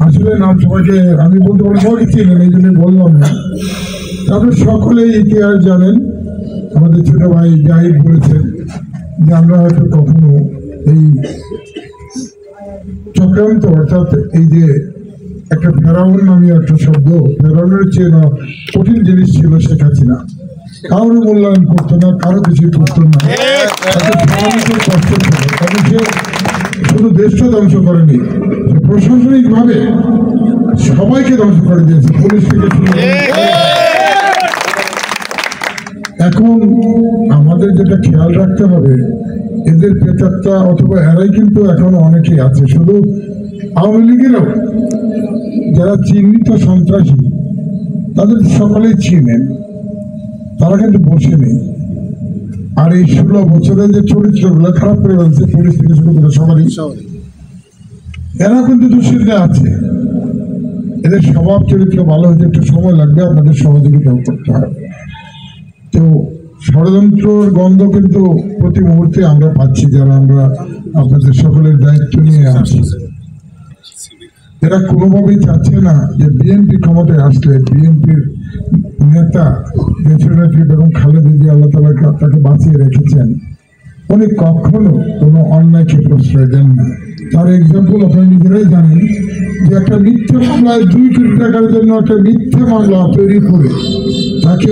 আসলে নাম সবাইকে আমি বলতে পারি সবাইকে চিনেন, এই জন্য বললাম না। তবে সকলেই ইতিহাস জানেন। আমাদের ছোট ভাই জাহিদ বলেছেন যে আমরা হয়তো কখনো এই চক্রান্ত, অর্থাৎ এই যে একটা ফেরাউন নামে একটা শব্দ, ফেরাউনের চেয়ে না কঠিন জিনিস ছিল শেখ হাসিনা। কারোর মূল্যায়ন করতো না, কারো কিছু করতো না, সমাজের কষ্ট ছিল। তবে সে শুধু দেশটা ধ্বংস করেনি, প্রশাসনিক ভাবে সবাইকে ধ্বংস করে দিয়েছে, পুলিশ থেকে শুরু করে। এখন আমাদের যেটা খেয়াল রাখতে হবে, এদের প্রেতাত্মা অথবা এরাই কিন্তু এখনো অনেকেই আছে। শুধু আওয়ামী লীগেরও যারা চিহ্নিত সন্ত্রাসী তাদের সকলেই চিনেন, তারা কিন্তু বসে নেই। আর এই 16 বছরের যে চরিত্রগুলো খারাপ করে ফেলছে, পুলিশ থেকে শুরু করে সবারই, এরা কিন্তু দোষীরা আছে। এদের স্বভাব চরিত্র ভালো হতে একটু সময় লাগবে, আপনাদের সহযোগিতাও করতে হবে। তো ষড়যন্ত্রের গন্ধ কিন্তু প্রতি মুহূর্তে আমরা পাচ্ছি, যারা আমরা আপনাদের সকলের দায়িত্ব নিয়ে আছি। এরা কোনোভাবেই চাচ্ছে না যে বিএনপি ক্ষমতায় আসলে বিএনপির নেতা দেশনেত্রী বেগম খালেদা জিয়া, আল্লাহ তাআলা তাকে বাঁচিয়ে রেখেছেন, উনি কখনো কোনো অন্যায়কে প্রশ্রয় দেন না। তার এক্সাম্পল আপনারা নিজেরাই জানেন যে একটা মিথ্যে মামলায় 2 কোটি টাকার জন্য একটা মিথ্যে মামলা তৈরি করে তাকে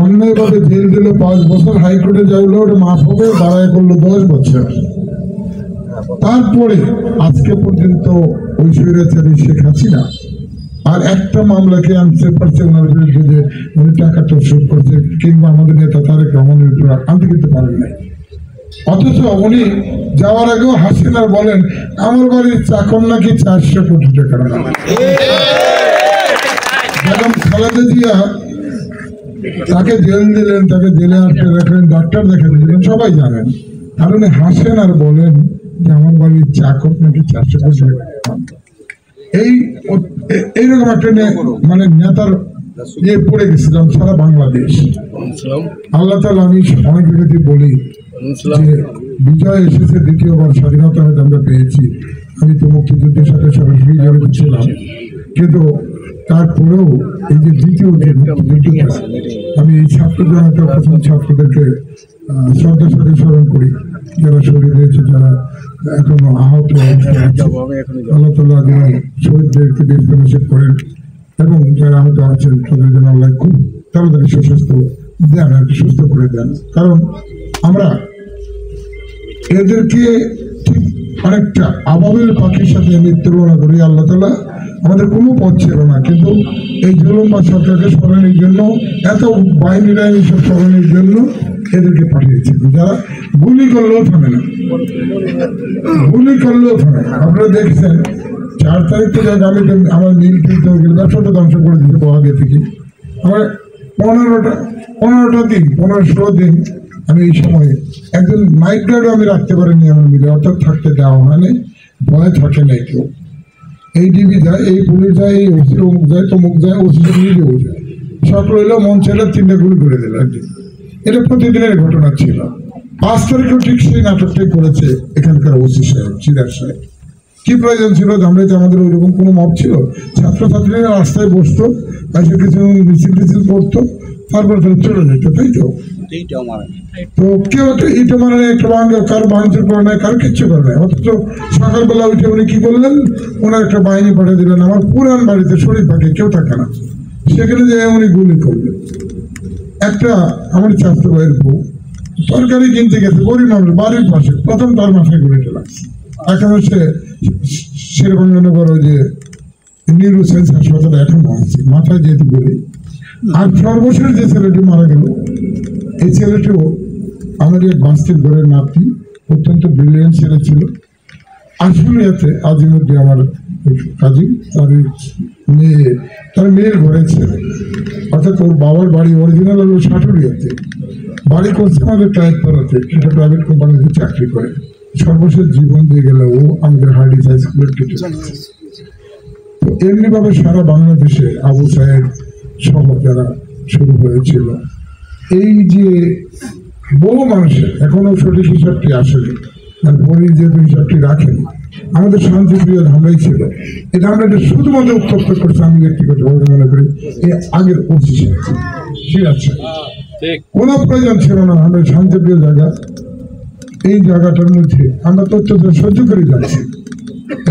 অন্যায়ভাবে জেল দিল 5 বছর, হাইকোর্টে যাইলো, ওটা মাফ হবে, বাড়ায় করলো 10 বছর। তারপরে আজকে পর্যন্ত ওই স্বৈরাচারী শেখ হাসিনা আর একটা মামলাকে আনতে পারছে ওনার বিরুদ্ধে যে উনি টাকা তছরুপ করছে, কিংবা আমাদের নেতা তারেক রহমানের উপর আনতে কিন্তু পারেন নাই। অথচ উনি যাওয়ার আগেও হাসেন আর বলেন আমার বাড়ির চাকর নাকি 400 কোটি টাকার মালিক। বেগম খালেদা জিয়া তাকে জেল দিলেন, তাকে জেলে আটকে রাখলেন, ডাক্তার দেখাতে দিলেন, সবাই জানেন। আর উনি হাসেন আর বলেন যে আমার বাড়ির চাকর নাকি 400 কোটি টাকা। এইরকম একটা মানে নেতার ইয়ে পড়ে গেছিলাম সারা বাংলাদেশ। আল্লাহ তাআলা, আমি অনেক বিরোধী বলি যে বিজয় এসেছে, দ্বিতীয়বার স্বাধীনতা হয়তো আমরা পেয়েছি। আমি তো মুক্তিযুদ্ধের সাথে সরাসরি জড়িত ছিলাম, কিন্তু তারপরেও এই যে দ্বিতীয় যে মুক্তিযুদ্ধ, আমি এই ছাত্র জনতা প্রথম ছাত্রদেরকে শ্রদ্ধার সাথে স্মরণ করি, যারা শহীদ হয়েছে, যারা এখনো আহত। আল্লাহ তাআলা যেন শহীদদেরকে বেশ করেন এবং যারা আহত আছেন তাদের জন্য আল্লাহ খুব তাড়াতাড়ি সুস্বাস্থ্য দেন, আর সুস্থ করে দেন। কারণ আমরা এদেরকে ঠিক অনেকটা আবাবিল পাখির সাথে আমি তুলনা করি। আল্লাহ তাআলা আমাদের কোনো পথ ছিল না, কিন্তু এই জুলুম বা সরকারকে সরানোর জন্য, এত বাহিনীরা এইসব সরানোর জন্য এদেরকে পাঠিয়েছিল, যারা গুলি করলেও থামে না, গুলি করলেও থামে না। আপনারা দেখছেন 4 তারিখ থেকে আমি আমার মিল কিনতে গেলে ব্যবসাটা ধ্বংস করে দিতে আগে থেকে। আমার 15টা দিন, 15-16 দিন আমি এই সময়ে একজন নাইট গার্ডও আমি রাখতে পারিনি আমার মিলে, অর্থাৎ থাকতে দেওয়া হয়নি, ভয় থাকে নাই কেউ। এই ডিবি যায়, এই পুলিশ যায়, এই ওসি অমুক যায়, তমুক যায়, ওসি নিজেও যায়, সব রইলেও মন ছেলে 3টা গুলি করে দিল একদিন। এটা প্রতিদিনের ঘটনা ছিল। 5 তারিখেও ঠিক সেই নাটকটাই করেছে এখানকার ওসি সাহেব, সিরাজ সাহেব। কি প্রয়োজন ছিল? ধামরাইতে আমাদের ওই রকম কোনো মত ছিল? ছাত্রছাত্রীরা রাস্তায় বসতো, এসে কিছু মিছিল করতো, তারপর চলে যেত, তাই তো? তো কেউ একটা ইটা মানে একটা কারো ভাঙচুর করে নেয়, কারো কিচ্ছু করে নেয়। অথচ সকালবেলা উঠে উনি কি করলেন, ওনার একটা বাহিনী পাঠিয়ে দিলেন আমার পুরান বাড়িতে, শরীর পাখি কেউ থাকে না, সেখানে যে উনি গুলি করলেন। একটা আমার ছাত্র ভাইয়ের বউ তরকারি কিনতে গেছে, গরিব মানুষ, বাড়ির পাশে, প্রথম তার মাথায় গুলিটা লাগছে। এখন সে শেরগঞ্জনগর ওই যে নিউরো সায়েন্স হাসপাতালে এখন আছে, মাথায় যেহেতু গুলি। আর সর্বশেষ যে ছেলেটি মারা গেল, এই ছেলেটিও আমার এক বাস্তির ঘরের নাতি, অত্যন্ত ব্রিলিয়েন্ট ছেলে ছিল। আশুলিয়াতে আজিমুদ্দিন আমার কাজী, তার মেয়ের ঘরের ছেলে, অর্থাৎ ওর বাবার বাড়ি অরিজিনাল হলো সাটুরিয়াতে, বাড়ি করছে আমাদের টাইপপাড়াতে, সেটা প্রাইভেট কোম্পানিতে চাকরি করে। সর্বশেষ জীবন দিয়ে গেল ও আমাদের হার্ডিস হাই স্কুলের টিচার। তো এমনিভাবে সারা বাংলাদেশে আবু সাহেব সহ যারা শুরু হয়েছিল, এই যে বহু মানুষের এখনো সঠিক হিসাবটি আসেনি, আর পরে যেহেতু হিসাবটি রাখেনি, আমাদের শান্তিপ্রিয় ধামরাই ছিল। এই ধামরাইটা শুধুমাত্র উত্তপ্ত করছে আমি ব্যক্তিগতভাবে মনে করি এই আগের ওসি ঠিক আছে, কোনো প্রয়োজন ছিল না। আমাদের শান্তিপ্রিয় জায়গা, এই জায়গাটার মধ্যে আমরা তো অত্যাচার সহ্য করে যাচ্ছি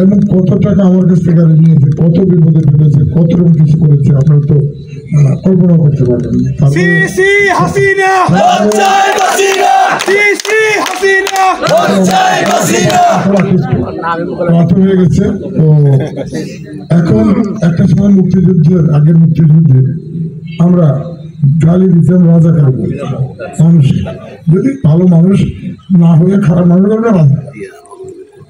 এবং কত টাকা আমার কাছ থেকে নিয়েছে, কত বিপদে ফেলেছে, কত রকম কিছু করেছে আপনারা তো কল্পনা করতে পারবেন। রাত হয়ে গেছে তো এখন একটা সময় মুক্তিযুদ্ধের আগের মুক্তিযুদ্ধে আমরা গালি দিতাম রাজাকার মানুষ, যদি ভালো মানুষ না হয়ে খারাপ মানুষ আমরা রাজা।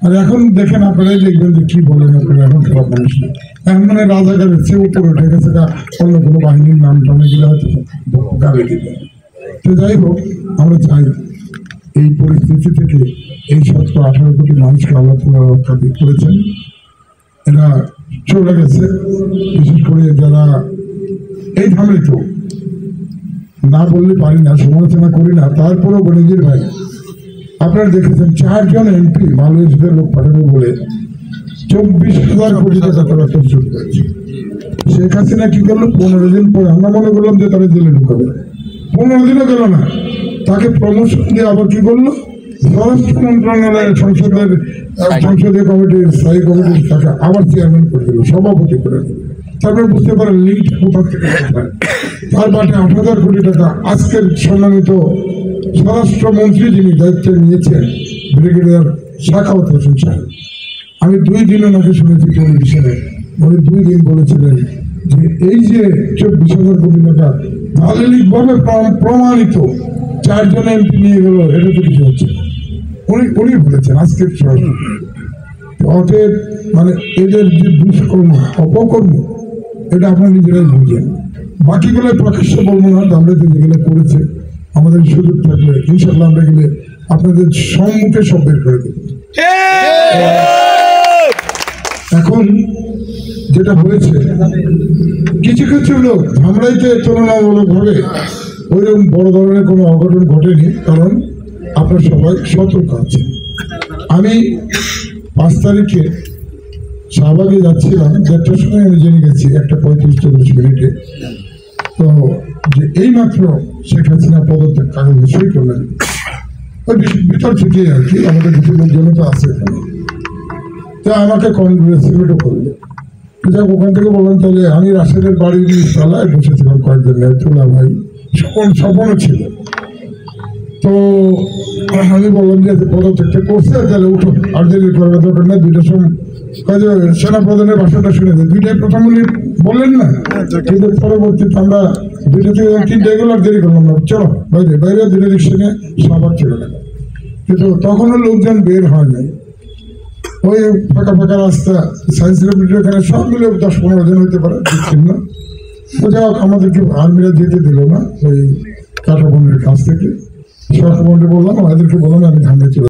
আর এখন দেখেন আপনারাই দেখবেন যে কি বলেন আপনারা, এখন খারাপ মানুষ না, এখন মানে রাজাকারের চেয়ে উপরে উঠে গেছে অন্য কোনো বাহিনীর নাম টানে গেলে হয়তো গালি দিবে। তো যাই হোক, আমরা চাই এই পরিস্থিতি থেকে এই 17-18 কোটি মানুষকে আল্লাহ তাআলা রক্ষা করেছেন। এরা চলে গেছে, বিশেষ করে যারা এই ধামে তো না বললে পারি না, সমালোচনা করি না, তারপরেও গণিজির ভাই আপনারা দেখেছেন 4 জন এমপি মালয়েশিয়ার লোক পাঠাবে বলে 24,000 কোটি টাকা তারা তহবিল করেছে। শেখ হাসিনা কি করলো, 15 দিন পরে আমরা মনে করলাম যে তারা জেলে ঢুকাবে, 15 দিনও গেল না, তাকে প্রমোশন দিয়ে আবার কি করলো, স্বরাষ্ট্র মন্ত্রণালয়ের সংসদীয় কমিটির স্থায়ী কমিটির তাকে আবার চেয়ারম্যান করে দিল, সভাপতি করে দিল। তারপরে বুঝতে পারেন লিঙ্ক কোথা থেকে তার বাটে 8,000 কোটি টাকা। আজকের সম্মানিত স্বরাষ্ট্রমন্ত্রী যিনি দায়িত্ব নিয়েছেন ব্রিগেডিয়ার সাখাওয়াত হোসেন সাহেব, আমি 2 দিন ওনাকে শুনেছি টেলিভিশনে, উনি 2 দিন বলেছিলেন যে এই যে 24,000 কোটি টাকা দালিলিকভাবে প্রমাণিত 4 জন এমপি নিয়ে গেল, এটা তো কিছু হচ্ছে উনি বলেছেন আজকের অতএব মানে এদের যে দুষ্কর্ম অপকর্ম এটা আপনারা নিজেরাই বুঝেন। বাকিগুলো প্রকাশ্য বলবো না, আমরা যেগুলো করেছে আমাদের সুযোগ থাকলে ইনশাল্লাহ আমরা গেলে আপনাদের সম্মুখে সব বের করে দেব। এখন যেটা হয়েছে কিছু কিছু লোক ধামরাইতে তুলনামূলকভাবে ওইরকম বড় ধরনের কোনো অঘটন ঘটেনি, কারণ আপনার সবাই সতর্ক আছেন। আমি 5 তারিখে শাহবাগে যাচ্ছিলাম, 1:30টার সময় আমি জেনে গেছি 1:35-40 মিনিটে, তো যে এই মাত্র শেখ হাসিনা পদত্যাগ কাগজে সই করলেন, ওই ভিতর থেকে আর কি আমাদের কিছু লোকজন তো আছে এখানে, তো আমাকে কংগ্রেসিলেটও করলো। যাক ওখান থেকে বললাম তাহলে আমি রাশেদের বাড়ির তলায় বসেছিলাম কয়েকজন নেতুলা ভাই, স্বপনও ছিল। তো আমি বললাম যে পদত্যাগটা করছে তাহলে উঠো, আর দেরি করার দরকার নেই, 2টার সময় সেনাপ্রধানের ভাষণটা শুনে দেয়, 2টায় প্রথম উনি বললেন না, কিন্তু পরবর্তীতে আমরা 2টা থেকে 3টায় গেল আর দেরি করলাম না, চলো বাইরে বাইরে 2টা রিক্সা নিয়ে সবার চলে গেল। কিন্তু তখনও লোকজন বের হয় নাই, ওই ফাঁকা ফাঁকা রাস্তা সায়েন্স ল্যাবরেটরি এখানে সব মিলে 10-15 জন হইতে পারে, দেখছেন না। তো যাই হোক আমাদেরকে আর্মিরা যেতে দিল না ওই কাটাবনের কাছ থেকে, সরকার বললাম, ওদেরকে বললাম আমি ধামে চলে